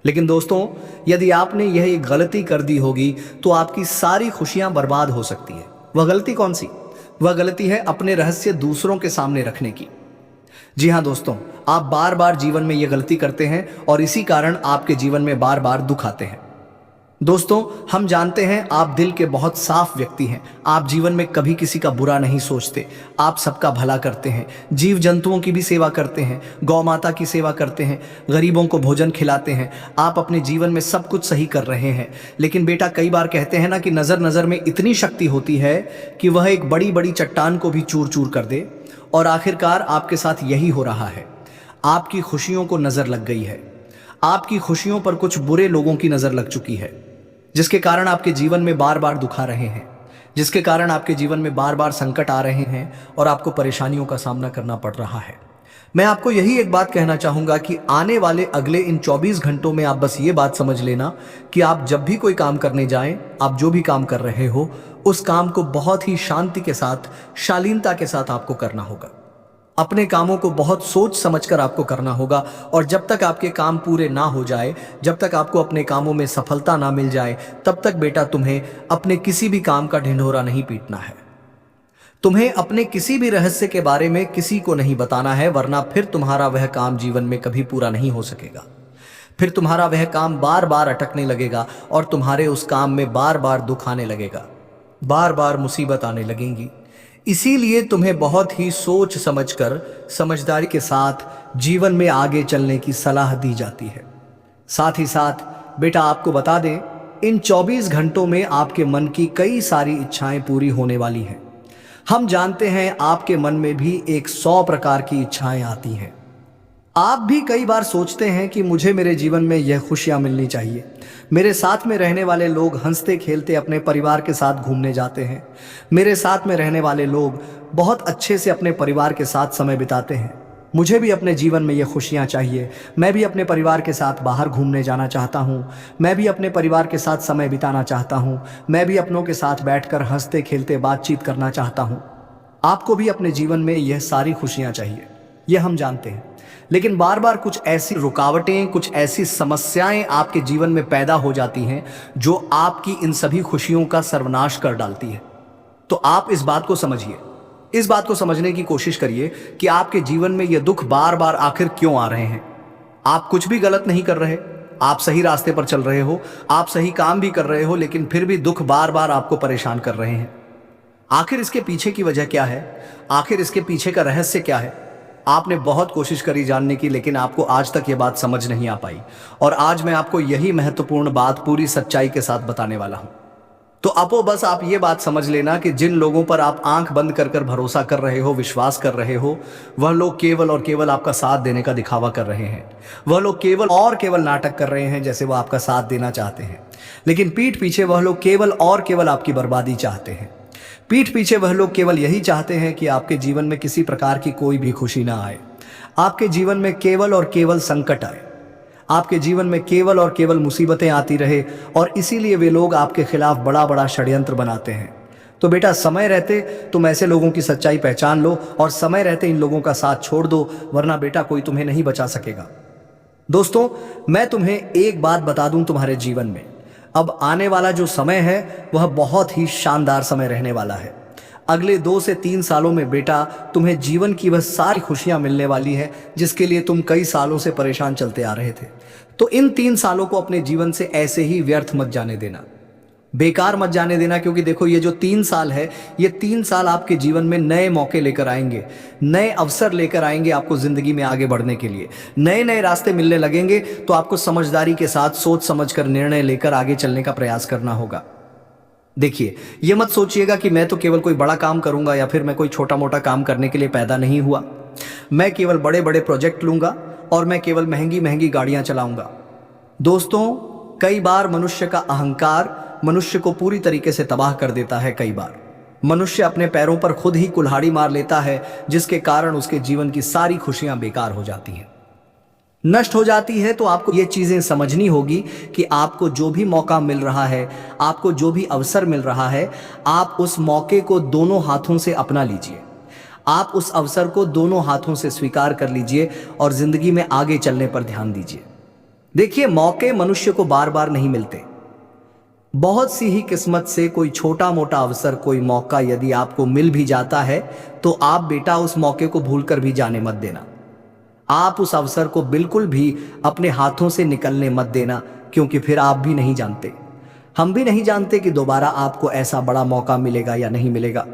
S1: लेकिन दोस्तों, यदि आपने यह एक गलती कर दी होगी तो आपकी सारी खुशियां बर्बाद हो सकती है। वह गलती कौन सी? वह गलती है अपने रहस्य दूसरों के सामने रखने की। जी हां दोस्तों, आप बार बार जीवन में यह गलती करते हैं और इसी कारण आपके जीवन में बार बार दुख आते हैं। दोस्तों, हम जानते हैं आप दिल के बहुत साफ व्यक्ति हैं। आप जीवन में कभी किसी का बुरा नहीं सोचते, आप सबका भला करते हैं, जीव जंतुओं की भी सेवा करते हैं, गौ माता की सेवा करते हैं, गरीबों को भोजन खिलाते हैं। आप अपने जीवन में सब कुछ सही कर रहे हैं। लेकिन बेटा, कई बार कहते हैं ना कि नज़र में इतनी शक्ति होती है कि वह एक बड़ी बड़ी चट्टान को भी चूर चूर कर दे। और आखिरकार आपके साथ यही हो रहा है। आपकी खुशियों को नज़र लग गई है, आपकी खुशियों पर कुछ बुरे लोगों की नज़र लग चुकी है, जिसके कारण आपके जीवन में बार बार दुख आ रहे हैं, जिसके कारण आपके जीवन में बार बार संकट आ रहे हैं और आपको परेशानियों का सामना करना पड़ रहा है। मैं आपको यही एक बात कहना चाहूँगा कि आने वाले अगले इन 24 घंटों में आप बस ये बात समझ लेना कि आप जब भी कोई काम करने जाएं, आप जो भी काम कर रहे हो, उस काम को बहुत ही शांति के साथ, शालीनता के साथ आपको करना होगा। अपने कामों को बहुत सोच समझकर आपको करना होगा, और जब तक आपके काम पूरे ना हो जाए, जब तक आपको अपने कामों में सफलता ना मिल जाए, तब तक बेटा तुम्हें अपने किसी भी काम का ढिंढोरा नहीं पीटना है। तुम्हें अपने किसी भी रहस्य के बारे में किसी को नहीं बताना है, वरना फिर तुम्हारा वह काम जीवन में कभी पूरा नहीं हो सकेगा। फिर तुम्हारा वह काम बार बार अटकने लगेगा और तुम्हारे उस काम में बार बार दुख आने लगेगा, बार बार मुसीबत आने लगेंगी। इसीलिए तुम्हें बहुत ही सोच समझकर, समझदारी के साथ जीवन में आगे चलने की सलाह दी जाती है। साथ ही साथ बेटा, आपको बता दें, इन 24 घंटों में आपके मन की कई सारी इच्छाएं पूरी होने वाली हैं। हम जानते हैं आपके मन में भी 100 प्रकार की इच्छाएं आती हैं। आप भी कई बार सोचते हैं कि मुझे मेरे जीवन में यह खुशियां मिलनी चाहिए, मेरे साथ में रहने वाले लोग हंसते खेलते अपने परिवार के साथ घूमने जाते हैं, मेरे साथ में रहने वाले लोग बहुत अच्छे से अपने परिवार के साथ समय बिताते हैं। मुझे भी अपने जीवन में ये खुशियां चाहिए, मैं भी अपने परिवार के साथ बाहर घूमने जाना चाहता हूँ, मैं भी अपने परिवार के साथ समय बिताना चाहता हूँ, मैं भी अपनों के साथ बैठकर हंसते खेलते बातचीत करना चाहता हूँ। आपको भी अपने जीवन में यह सारी खुशियां चाहिए, यह हम जानते हैं। लेकिन बार बार कुछ ऐसी रुकावटें, कुछ ऐसी समस्याएं आपके जीवन में पैदा हो जाती हैं जो आपकी इन सभी खुशियों का सर्वनाश कर डालती है। तो आप इस बात को समझिए, इस बात को समझने की कोशिश करिए कि आपके जीवन में ये दुख बार बार आखिर क्यों आ रहे हैं। आप कुछ भी गलत नहीं कर रहे, आप सही रास्ते पर चल रहे हो, आप सही काम भी कर रहे हो, लेकिन फिर भी दुख बार बार आपको परेशान कर रहे हैं। आखिर इसके पीछे की वजह क्या है? आखिर इसके पीछे का रहस्य क्या है? आपने बहुत कोशिश करी जानने की, लेकिन आपको आज तक ये बात समझ नहीं आ पाई। और आज मैं आपको यही महत्वपूर्ण बात पूरी सच्चाई के साथ बताने वाला हूं। तो अपो बस आप ये बात समझ लेना कि जिन लोगों पर आप आंख बंद कर कर भरोसा कर रहे हो, विश्वास कर रहे हो, वह लोग केवल और केवल आपका साथ देने का दिखावा कर रहे हैं। वह लोग केवल और केवल नाटक कर रहे हैं जैसे वह आपका साथ देना चाहते हैं, लेकिन पीठ पीछे वह लोग केवल और केवल आपकी बर्बादी चाहते हैं। पीठ पीछे वह लोग केवल यही चाहते हैं कि आपके जीवन में किसी प्रकार की कोई भी खुशी ना आए, आपके जीवन में केवल और केवल संकट आए, आपके जीवन में केवल और केवल मुसीबतें आती रहे, और इसीलिए वे लोग आपके खिलाफ बड़ा बड़ा षड्यंत्र बनाते हैं। तो बेटा, समय रहते तुम ऐसे लोगों की सच्चाई पहचान लो और समय रहते इन लोगों का साथ छोड़ दो, वरना बेटा कोई तुम्हें नहीं बचा सकेगा। दोस्तों, मैं तुम्हें एक बात बता दूं, तुम्हारे जीवन में अब आने वाला जो समय है वह बहुत ही शानदार समय रहने वाला है। अगले 2 से 3 सालों में बेटा तुम्हें जीवन की वह सारी खुशियां मिलने वाली है जिसके लिए तुम कई सालों से परेशान चलते आ रहे थे। तो इन 3 सालों को अपने जीवन से ऐसे ही व्यर्थ मत जाने देना, बेकार मत जाने देना, क्योंकि देखो ये जो 3 साल है, ये 3 साल आपके जीवन में नए मौके लेकर आएंगे, नए अवसर लेकर आएंगे आपको जिंदगी में आगे बढ़ने के लिए। नए नए रास्ते मिलने लगेंगे, तो आपको समझदारी के साथ सोच समझकर निर्णय लेकर आगे चलने का प्रयास करना होगा। देखिए, ये मत सोचिएगा कि मैं तो केवल कोई बड़ा काम करूंगा या फिर मैं कोई छोटा मोटा काम करने के लिए पैदा नहीं हुआ, मैं केवल बड़े बड़े प्रोजेक्ट लूंगा और मैं केवल महंगी महंगी गाड़ियां चलाऊंगा। दोस्तों, कई बार मनुष्य का अहंकार मनुष्य को पूरी तरीके से तबाह कर देता है। कई बार मनुष्य अपने पैरों पर खुद ही कुल्हाड़ी मार लेता है, जिसके कारण उसके जीवन की सारी खुशियां बेकार हो जाती हैं, नष्ट हो जाती है। तो आपको ये चीजें समझनी होगी कि आपको जो भी मौका मिल रहा है, आपको जो भी अवसर मिल रहा है, आप उस मौके को दोनों हाथों से अपना लीजिए, आप उस अवसर को दोनों हाथों से स्वीकार कर लीजिए और जिंदगी में आगे चलने पर ध्यान दीजिए। देखिए, मौके मनुष्य को बार बार नहीं मिलते, बहुत सी ही किस्मत से कोई छोटा मोटा अवसर, कोई मौका यदि आपको मिल भी जाता है तो आप बेटा उस मौके को भूलकर भी जाने मत देना। आप उस अवसर को बिल्कुल भी अपने हाथों से निकलने मत देना, क्योंकि फिर आप भी नहीं जानते, हम भी नहीं जानते कि दोबारा आपको ऐसा बड़ा मौका मिलेगा या नहीं मिलेगा,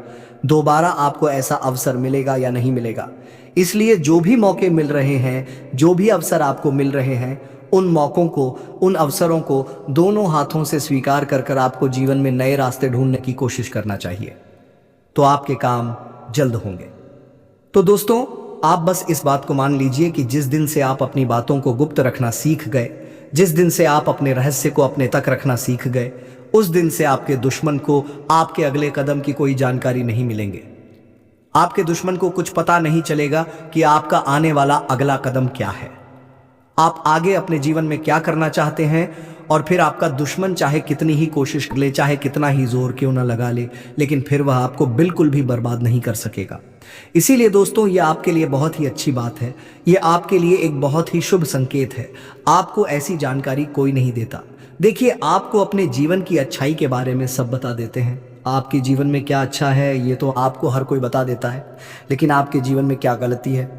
S1: दोबारा आपको ऐसा अवसर मिलेगा या नहीं मिलेगा। इसलिए जो भी मौके मिल रहे हैं, जो भी अवसर आपको मिल रहे हैं, उन मौकों को, उन अवसरों को दोनों हाथों से स्वीकार कर कर आपको जीवन में नए रास्ते ढूंढने की कोशिश करना चाहिए, तो आपके काम जल्द होंगे। तो दोस्तों, आप बस इस बात को मान लीजिए कि जिस दिन से आप अपनी बातों को गुप्त रखना सीख गए, जिस दिन से आप अपने रहस्य को अपने तक रखना सीख गए, उस दिन से आपके दुश्मन को आपके अगले कदम की कोई जानकारी नहीं मिलेंगे। आपके दुश्मन को कुछ पता नहीं चलेगा कि आपका आने वाला अगला कदम क्या है, आप आगे अपने जीवन में क्या करना चाहते हैं। और फिर आपका दुश्मन चाहे कितनी ही कोशिश कर ले, चाहे कितना ही जोर क्यों ना लगा ले, लेकिन फिर वह आपको बिल्कुल भी बर्बाद नहीं कर सकेगा। इसीलिए दोस्तों, यह आपके लिए बहुत ही अच्छी बात है, यह आपके लिए एक बहुत ही शुभ संकेत है। आपको ऐसी जानकारी कोई नहीं देता। देखिए, आपको अपने जीवन की अच्छाई के बारे में सब बता देते हैं। आपके जीवन में क्या अच्छा है ये तो आपको हर कोई बता देता है, लेकिन आपके जीवन में क्या गलती है,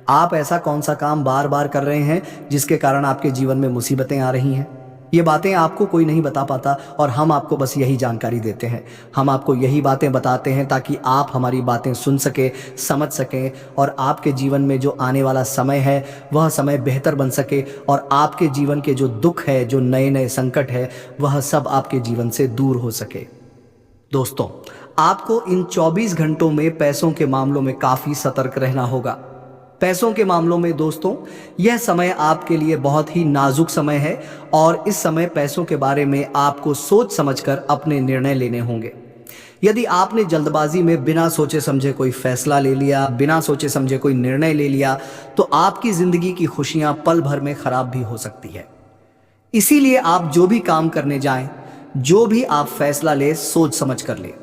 S1: आप ऐसा कौन सा काम बार बार कर रहे हैं जिसके कारण आपके जीवन में मुसीबतें आ रही हैं, ये बातें आपको कोई नहीं बता पाता। और हम आपको बस यही जानकारी देते हैं, हम आपको यही बातें बताते हैं ताकि आप हमारी बातें सुन सके, समझ सकें, और आपके जीवन में जो आने वाला समय है वह समय बेहतर बन सके, और आपके जीवन के जो दुख है, जो नए नए संकट है, वह सब आपके जीवन से दूर हो सके। दोस्तों, आपको इन 24 घंटों में पैसों के मामलों में काफ़ी सतर्क रहना होगा। पैसों के मामलों में दोस्तों, यह समय आपके लिए बहुत ही नाजुक समय है, और इस समय पैसों के बारे में आपको सोच समझकर अपने निर्णय लेने होंगे। यदि आपने जल्दबाजी में बिना सोचे समझे कोई फैसला ले लिया, बिना सोचे समझे कोई निर्णय ले लिया, तो आपकी जिंदगी की खुशियां पल भर में खराब भी हो सकती है। इसीलिए आप जो भी काम करने जाएं, जो भी आप फैसला ले, सोच समझ कर ले।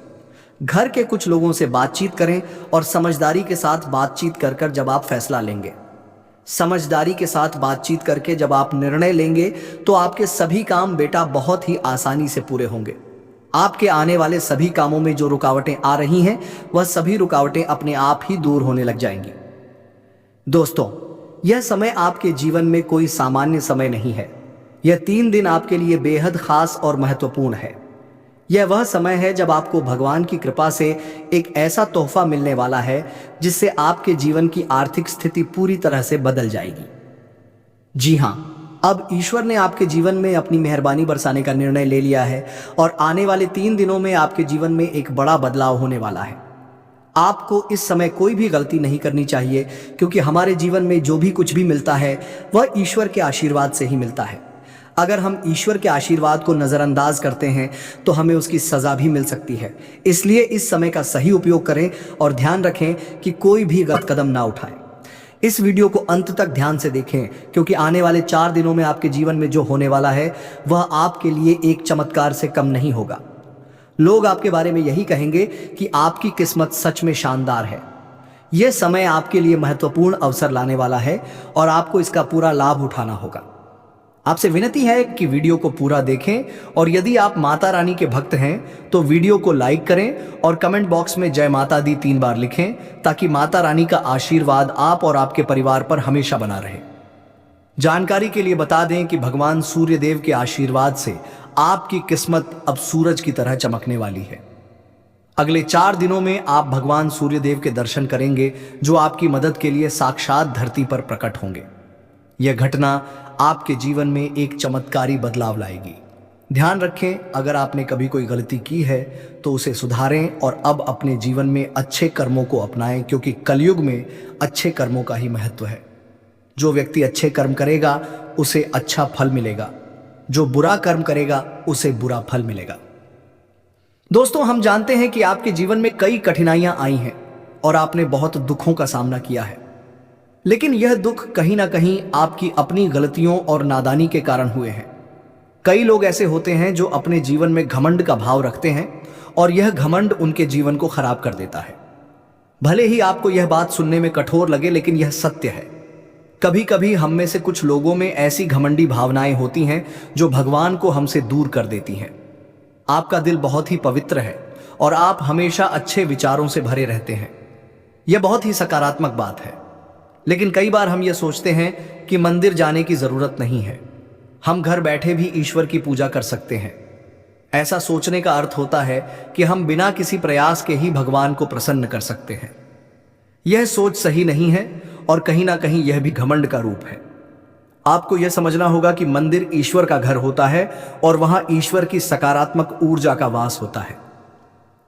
S1: घर के कुछ लोगों से बातचीत करें और समझदारी के साथ बातचीत कर कर जब आप फैसला लेंगे, समझदारी के साथ बातचीत करके जब आप निर्णय लेंगे तो आपके सभी काम बेटा बहुत ही आसानी से पूरे होंगे। आपके आने वाले सभी कामों में जो रुकावटें आ रही हैं वह सभी रुकावटें अपने आप ही दूर होने लग जाएंगी। दोस्तों, यह समय आपके जीवन में कोई सामान्य समय नहीं है। यह 3 दिन आपके लिए बेहद खास और महत्वपूर्ण है। यह वह समय है जब आपको भगवान की कृपा से एक ऐसा तोहफा मिलने वाला है जिससे आपके जीवन की आर्थिक स्थिति पूरी तरह से बदल जाएगी। जी हां, अब ईश्वर ने आपके जीवन में अपनी मेहरबानी बरसाने का निर्णय ले लिया है और आने वाले 3 दिनों में आपके जीवन में एक बड़ा बदलाव होने वाला है। आपको इस समय कोई भी गलती नहीं करनी चाहिए, क्योंकि हमारे जीवन में जो भी कुछ भी मिलता है वह ईश्वर के आशीर्वाद से ही मिलता है। अगर हम ईश्वर के आशीर्वाद को नज़रअंदाज करते हैं तो हमें उसकी सज़ा भी मिल सकती है। इसलिए इस समय का सही उपयोग करें और ध्यान रखें कि कोई भी गलत कदम ना उठाएं। इस वीडियो को अंत तक ध्यान से देखें, क्योंकि आने वाले 4 दिनों में आपके जीवन में जो होने वाला है वह आपके लिए एक चमत्कार से कम नहीं होगा। लोग आपके बारे में यही कहेंगे कि आपकी किस्मत सच में शानदार है। यह समय आपके लिए महत्वपूर्ण अवसर लाने वाला है और आपको इसका पूरा लाभ उठाना होगा। आपसे विनती है कि वीडियो को पूरा देखें और यदि आप माता रानी के भक्त हैं तो वीडियो को लाइक करें और कमेंट बॉक्स में जय माता दी 3 बार लिखें, ताकि माता रानी का आशीर्वाद आप और आपके परिवार पर हमेशा बना रहे। जानकारी के लिए बता दें कि भगवान सूर्य देव के आशीर्वाद से आपकी किस्मत अब सूरज की तरह चमकने वाली है। अगले 4 दिनों में आप भगवान सूर्य देव के दर्शन करेंगे, जो आपकी मदद के लिए साक्षात धरती पर प्रकट होंगे। यह घटना आपके जीवन में एक चमत्कारी बदलाव लाएगी। ध्यान रखें, अगर आपने कभी कोई गलती की है तो उसे सुधारें और अब अपने जीवन में अच्छे कर्मों को अपनाएं, क्योंकि कलयुग में अच्छे कर्मों का ही महत्व है। जो व्यक्ति अच्छे कर्म करेगा उसे अच्छा फल मिलेगा, जो बुरा कर्म करेगा उसे बुरा फल मिलेगा। दोस्तों, हम जानते हैं कि आपके जीवन में कई कठिनाइयां आई हैं और आपने बहुत दुखों का सामना किया है, लेकिन यह दुख कहीं ना कहीं आपकी अपनी गलतियों और नादानी के कारण हुए हैं। कई लोग ऐसे होते हैं जो अपने जीवन में घमंड का भाव रखते हैं और यह घमंड उनके जीवन को खराब कर देता है। भले ही आपको यह बात सुनने में कठोर लगे, लेकिन यह सत्य है। कभी कभी हम में से कुछ लोगों में ऐसी घमंडी भावनाएं होती हैं जो भगवान को हमसे दूर कर देती हैं। आपका दिल बहुत ही पवित्र है और आप हमेशा अच्छे विचारों से भरे रहते हैं। यह बहुत ही सकारात्मक बात है, लेकिन कई बार हम यह सोचते हैं कि मंदिर जाने की जरूरत नहीं है, हम घर बैठे भी ईश्वर की पूजा कर सकते हैं। ऐसा सोचने का अर्थ होता है कि हम बिना किसी प्रयास के ही भगवान को प्रसन्न कर सकते हैं। यह सोच सही नहीं है और कहीं ना कहीं यह भी घमंड का रूप है। आपको यह समझना होगा कि मंदिर ईश्वर का घर होता है और वहां ईश्वर की सकारात्मक ऊर्जा का वास होता है।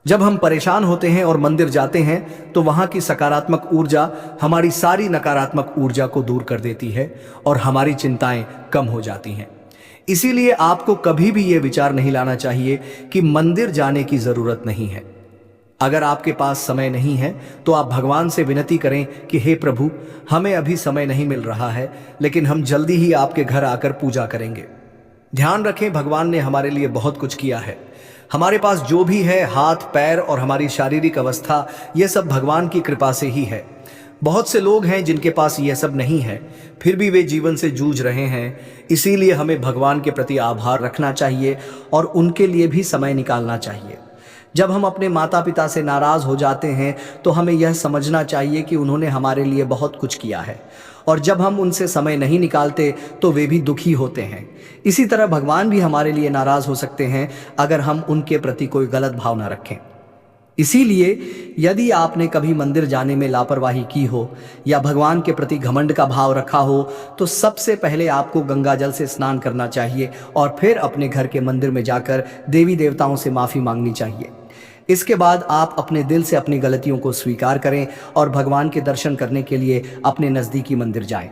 S1: जब हम परेशान होते हैं और मंदिर जाते हैं तो वहां की सकारात्मक ऊर्जा हमारी सारी नकारात्मक ऊर्जा को दूर कर देती है और हमारी चिंताएं कम हो जाती हैं। इसीलिए आपको कभी भी यह विचार नहीं लाना चाहिए कि मंदिर जाने की जरूरत नहीं है। अगर आपके पास समय नहीं है तो आप भगवान से विनती करें कि हे प्रभु, हमें अभी समय नहीं मिल रहा है, लेकिन हम जल्दी ही आपके घर आकर पूजा करेंगे। ध्यान रखें, भगवान ने हमारे लिए बहुत कुछ किया है। हमारे पास जो भी है, हाथ पैर और हमारी शारीरिक अवस्था, यह सब भगवान की कृपा से ही है। बहुत से लोग हैं जिनके पास यह सब नहीं है, फिर भी वे जीवन से जूझ रहे हैं। इसीलिए हमें भगवान के प्रति आभार रखना चाहिए और उनके लिए भी समय निकालना चाहिए। जब हम अपने माता पिता से नाराज हो जाते हैं तो हमें यह समझना चाहिए कि उन्होंने हमारे लिए बहुत कुछ किया है, और जब हम उनसे समय नहीं निकालते तो वे भी दुखी होते हैं। इसी तरह भगवान भी हमारे लिए नाराज हो सकते हैं अगर हम उनके प्रति कोई गलत भावना रखें। इसीलिए यदि आपने कभी मंदिर जाने में लापरवाही की हो या भगवान के प्रति घमंड का भाव रखा हो, तो सबसे पहले आपको गंगा जल से स्नान करना चाहिए और फिर अपने घर के मंदिर में जाकर देवी देवताओं से माफ़ी मांगनी चाहिए। इसके बाद आप अपने दिल से अपनी गलतियों को स्वीकार करें और भगवान के दर्शन करने के लिए अपने नज़दीकी मंदिर जाएं।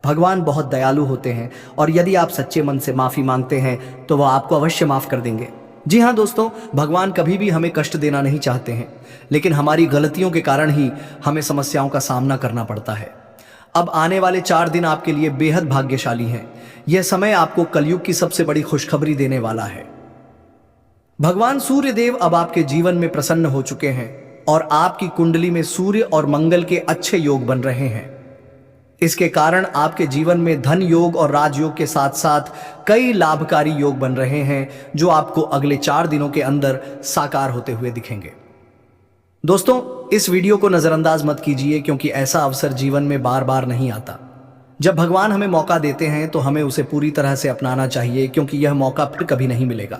S1: भगवान बहुत दयालु होते हैं और यदि आप सच्चे मन से माफ़ी मांगते हैं तो वह आपको अवश्य माफ़ कर देंगे। जी हाँ दोस्तों, भगवान कभी भी हमें कष्ट देना नहीं चाहते हैं, लेकिन हमारी गलतियों के कारण ही हमें समस्याओं का सामना करना पड़ता है। अब आने वाले 4 दिन आपके लिए बेहद भाग्यशाली हैं। यह समय आपको कलयुग की सबसे बड़ी खुशखबरी देने वाला है। भगवान सूर्य देव अब आपके जीवन में प्रसन्न हो चुके हैं और आपकी कुंडली में सूर्य और मंगल के अच्छे योग बन रहे हैं। इसके कारण आपके जीवन में धन योग और राजयोग के साथ साथ कई लाभकारी योग बन रहे हैं जो आपको अगले 4 दिनों के अंदर साकार होते हुए दिखेंगे। दोस्तों, इस वीडियो को नजरअंदाज मत कीजिए क्योंकि ऐसा अवसर जीवन में बार बार नहीं आता। जब भगवान हमें मौका देते हैं तो हमें उसे पूरी तरह से अपनाना चाहिए क्योंकि यह मौका फिर कभी नहीं मिलेगा।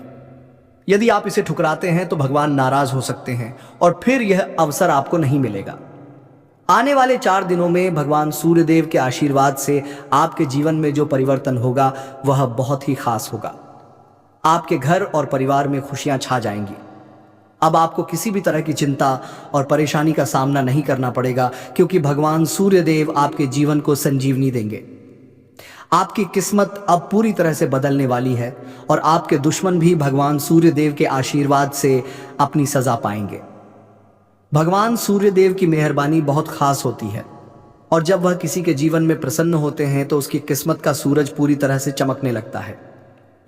S1: यदि आप इसे ठुकराते हैं तो भगवान नाराज हो सकते हैं और फिर यह अवसर आपको नहीं मिलेगा। आने वाले 4 दिनों में भगवान सूर्यदेव के आशीर्वाद से आपके जीवन में जो परिवर्तन होगा वह बहुत ही खास होगा। आपके घर और परिवार में खुशियां छा जाएंगी। अब आपको किसी भी तरह की चिंता और परेशानी का सामना नहीं करना पड़ेगा क्योंकि भगवान सूर्यदेव आपके जीवन को संजीवनी देंगे। आपकी किस्मत अब पूरी तरह से बदलने वाली है और आपके दुश्मन भी भगवान सूर्यदेव के आशीर्वाद से अपनी सजा पाएंगे। भगवान सूर्यदेव की मेहरबानी बहुत खास होती है और जब वह किसी के जीवन में प्रसन्न होते हैं तो उसकी किस्मत का सूरज पूरी तरह से चमकने लगता है।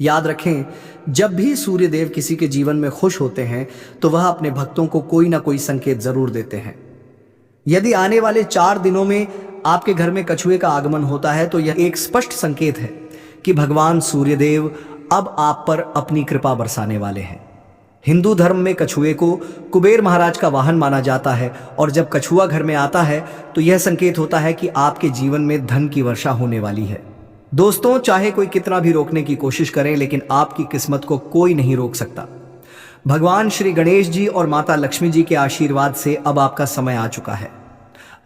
S1: याद रखें, जब भी सूर्यदेव किसी के जीवन में खुश होते हैं तो वह अपने भक्तों को कोई ना कोई संकेत जरूर देते हैं। यदि आने वाले 4 दिनों में आपके घर में कछुए का आगमन होता है तो यह एक स्पष्ट संकेत है कि भगवान सूर्यदेव अब आप पर अपनी कृपा बरसाने वाले हैं। हिंदू धर्म में कछुए को कुबेर महाराज का वाहन माना जाता है और जब कछुआ घर में आता है तो यह संकेत होता है कि आपके जीवन में धन की वर्षा होने वाली है। दोस्तों, चाहे कोई कितना भी रोकने की कोशिश करे लेकिन आपकी किस्मत को कोई नहीं रोक सकता। भगवान श्री गणेश जी और माता लक्ष्मी जी के आशीर्वाद से अब आपका समय आ चुका है।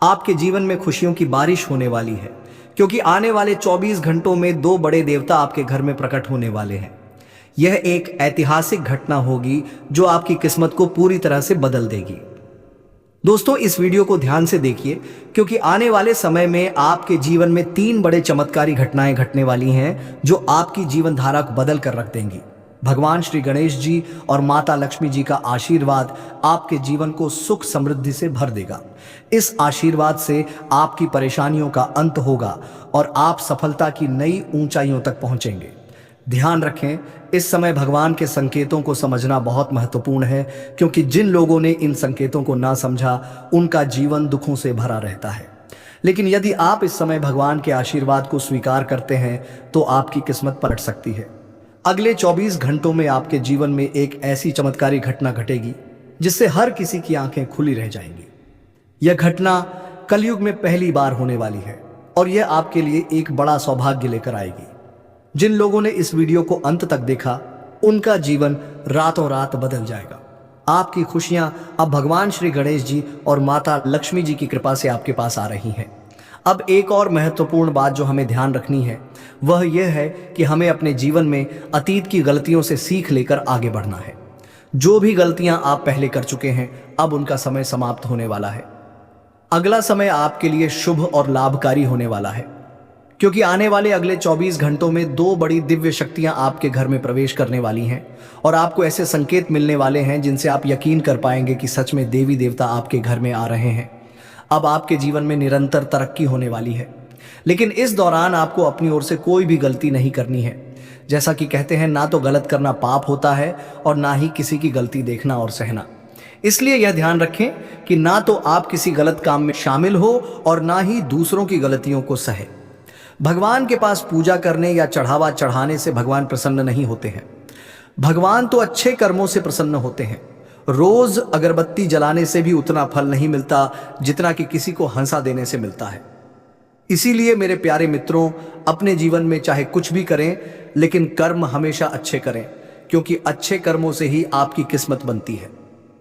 S1: आपके जीवन में खुशियों की बारिश होने वाली है क्योंकि आने वाले 24 घंटों में 2 बड़े देवता आपके घर में प्रकट होने वाले हैं। यह एक ऐतिहासिक घटना होगी जो आपकी किस्मत को पूरी तरह से बदल देगी। दोस्तों, इस वीडियो को ध्यान से देखिए क्योंकि आने वाले समय में आपके जीवन में 3 बड़े चमत्कारी घटनाएं घटने वाली हैं जो आपकी जीवन धारा को बदल कर रख देंगी। भगवान श्री गणेश जी और माता लक्ष्मी जी का आशीर्वाद आपके जीवन को सुख समृद्धि से भर देगा। इस आशीर्वाद से आपकी परेशानियों का अंत होगा और आप सफलता की नई ऊंचाइयों तक पहुंचेंगे। ध्यान रखें, इस समय भगवान के संकेतों को समझना बहुत महत्वपूर्ण है क्योंकि जिन लोगों ने इन संकेतों को ना समझा उनका जीवन दुखों से भरा रहता है। लेकिन यदि आप इस समय भगवान के आशीर्वाद को स्वीकार करते हैं तो आपकी किस्मत पलट सकती है। अगले 24 घंटों में आपके जीवन में एक ऐसी चमत्कारी घटना घटेगी जिससे हर किसी की आंखें खुली रह जाएंगी। यह घटना कलयुग में पहली बार होने वाली है और यह आपके लिए एक बड़ा सौभाग्य लेकर आएगी। जिन लोगों ने इस वीडियो को अंत तक देखा उनका जीवन रातों रात बदल जाएगा। आपकी खुशियां अब भगवान श्री गणेश जी और माता लक्ष्मी जी की कृपा से आपके पास आ रही हैं। अब एक और महत्वपूर्ण बात जो हमें ध्यान रखनी है वह यह है कि हमें अपने जीवन में अतीत की गलतियों से सीख लेकर आगे बढ़ना है। जो भी गलतियां आप पहले कर चुके हैं अब उनका समय समाप्त होने वाला है। अगला समय आपके लिए शुभ और लाभकारी होने वाला है क्योंकि आने वाले अगले 24 घंटों में 2 बड़ी दिव्य शक्तियां आपके घर में प्रवेश करने वाली हैं और आपको ऐसे संकेत मिलने वाले हैं जिनसे आप यकीन कर पाएंगे कि सच में देवी देवता आपके घर में आ रहे हैं। अब आपके जीवन में निरंतर तरक्की होने वाली है, लेकिन इस दौरान आपको अपनी ओर से कोई भी गलती नहीं करनी है। जैसा कि कहते हैं, ना तो गलत करना पाप होता है और ना ही किसी की गलती देखना और सहना। इसलिए यह ध्यान रखें कि ना तो आप किसी गलत काम में शामिल हो और ना ही दूसरों की गलतियों को सहे। भगवान के पास पूजा करने या चढ़ावा चढ़ाने से भगवान प्रसन्न नहीं होते हैं। भगवान तो अच्छे कर्मों से प्रसन्न होते हैं। रोज अगरबत्ती जलाने से भी उतना फल नहीं मिलता जितना कि किसी को हंसा देने से मिलता है। इसीलिए मेरे प्यारे मित्रों, अपने जीवन में चाहे कुछ भी करें लेकिन कर्म हमेशा अच्छे करें क्योंकि अच्छे कर्मों से ही आपकी किस्मत बनती है।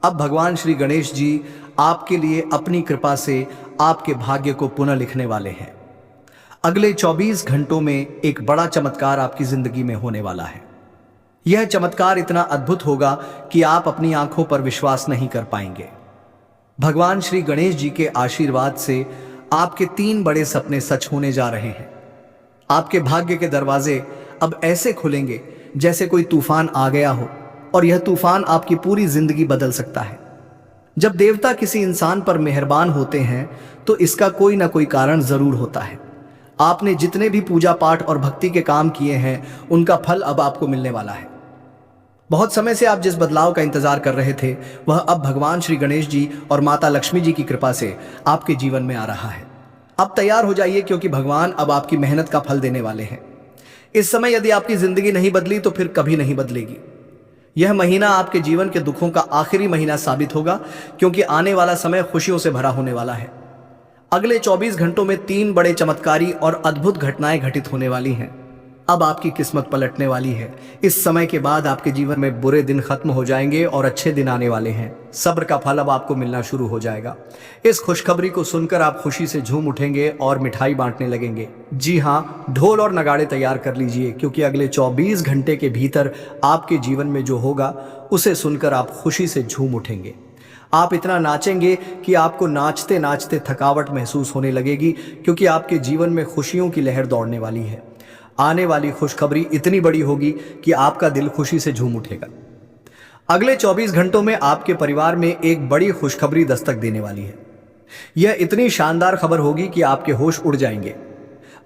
S1: अब भगवान श्री गणेश जी आपके लिए अपनी कृपा से आपके भाग्य को पुनः लिखने वाले हैं। अगले 24 घंटों में एक बड़ा चमत्कार आपकी जिंदगी में होने वाला है। यह चमत्कार इतना अद्भुत होगा कि आप अपनी आंखों पर विश्वास नहीं कर पाएंगे। भगवान श्री गणेश जी के आशीर्वाद से आपके 3 बड़े सपने सच होने जा रहे हैं। आपके भाग्य के दरवाजे अब ऐसे खुलेंगे जैसे कोई तूफान आ गया हो और यह तूफान आपकी पूरी जिंदगी बदल सकता है। जब देवता किसी इंसान पर मेहरबान होते हैं तो इसका कोई ना कोई कारण जरूर होता है। आपने जितने भी पूजा पाठ और भक्ति के काम किए हैं उनका फल अब आपको मिलने वाला है। बहुत समय से आप जिस बदलाव का इंतजार कर रहे थे वह अब भगवान श्री गणेश जी और माता लक्ष्मी जी की कृपा से आपके जीवन में आ रहा है। अब तैयार हो जाइए, क्योंकि भगवान अब आपकी मेहनत का फल देने वाले हैं। इस समय यदि आपकी जिंदगी नहीं बदली तो फिर कभी नहीं बदलेगी। यह महीना आपके जीवन के दुखों का आखिरी महीना साबित होगा, क्योंकि आने वाला समय खुशियों से भरा होने वाला है। अगले 24 घंटों में 3 बड़े चमत्कारी और अद्भुत घटनाएं घटित होने वाली हैं। अब आपकी किस्मत पलटने वाली है। इस समय के बाद आपके जीवन में बुरे दिन खत्म हो जाएंगे और अच्छे दिन आने वाले हैं। सब्र का फल अब आपको मिलना शुरू हो जाएगा। इस खुशखबरी को सुनकर आप खुशी से झूम उठेंगे और मिठाई बांटने लगेंगे। जी हाँ, ढोल और नगाड़े तैयार कर लीजिए, क्योंकि अगले 24 घंटे के भीतर आपके जीवन में जो होगा उसे सुनकर आप खुशी से झूम उठेंगे। आप इतना नाचेंगे कि आपको नाचते नाचते थकावट महसूस होने लगेगी, क्योंकि आपके जीवन में खुशियों की लहर दौड़ने वाली है। आने वाली खुशखबरी इतनी बड़ी होगी कि आपका दिल खुशी से झूम उठेगा। अगले 24 घंटों में आपके परिवार में एक बड़ी खुशखबरी दस्तक देने वाली है। यह इतनी शानदार खबर होगी कि आपके होश उड़ जाएंगे।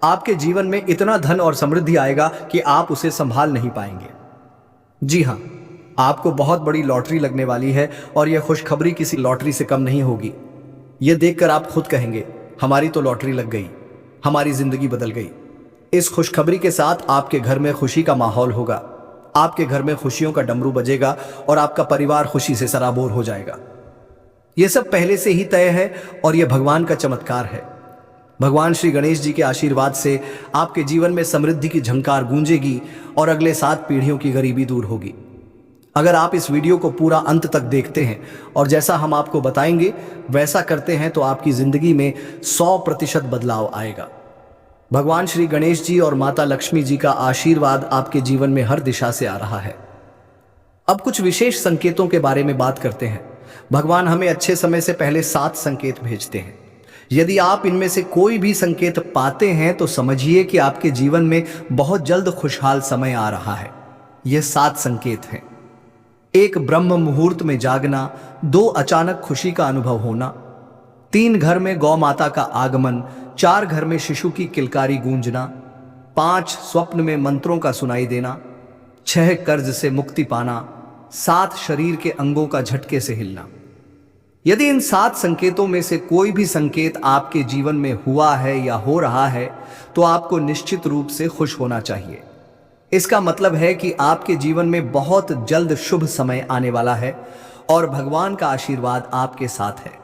S1: आपके जीवन में इतना धन और समृद्धि आएगा कि आप उसे संभाल नहीं पाएंगे। जी हाँ, आपको बहुत बड़ी लॉटरी लगने वाली है और यह खुशखबरी किसी लॉटरी से कम नहीं होगी। यह देखकर आप खुद कहेंगे, हमारी तो लॉटरी लग गई, हमारी जिंदगी बदल गई। इस खुशखबरी के साथ आपके घर में खुशी का माहौल होगा। आपके घर में खुशियों का डमरू बजेगा और आपका परिवार खुशी से सराबोर हो जाएगा। यह सब पहले से ही तय है और यह भगवान का चमत्कार है। भगवान श्री गणेश जी के आशीर्वाद से आपके जीवन में समृद्धि की झंकार गूंजेगी और अगले 7 पीढ़ियों की गरीबी दूर होगी। अगर आप इस वीडियो को पूरा अंत तक देखते हैं और जैसा हम आपको बताएंगे वैसा करते हैं तो आपकी जिंदगी में 100% बदलाव आएगा। भगवान श्री गणेश जी और माता लक्ष्मी जी का आशीर्वाद आपके जीवन में हर दिशा से आ रहा है। अब कुछ विशेष संकेतों के बारे में बात करते हैं। भगवान हमें अच्छे समय से पहले 7 संकेत भेजते हैं। यदि आप इनमें से कोई भी संकेत पाते हैं तो समझिए कि आपके जीवन में बहुत जल्द खुशहाल समय आ रहा है। यह 7 संकेत हैं। 1, ब्रह्म मुहूर्त में जागना। 2, अचानक खुशी का अनुभव होना। 3, घर में गौ माता का आगमन। 4, घर में शिशु की किलकारी गूंजना। 5, स्वप्न में मंत्रों का सुनाई देना। 6, कर्ज से मुक्ति पाना। 7, शरीर के अंगों का झटके से हिलना। यदि इन 7 संकेतों में से कोई भी संकेत आपके जीवन में हुआ है या हो रहा है तो आपको निश्चित रूप से खुश होना चाहिए। इसका मतलब है कि आपके जीवन में बहुत जल्द शुभ समय आने वाला है और भगवान का आशीर्वाद आपके साथ है।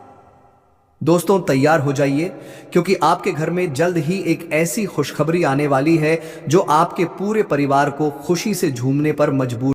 S1: दोस्तों, तैयार हो जाइए, क्योंकि आपके घर में जल्द ही एक ऐसी खुशखबरी आने वाली है जो आपके पूरे परिवार को खुशी से झूमने पर मजबूर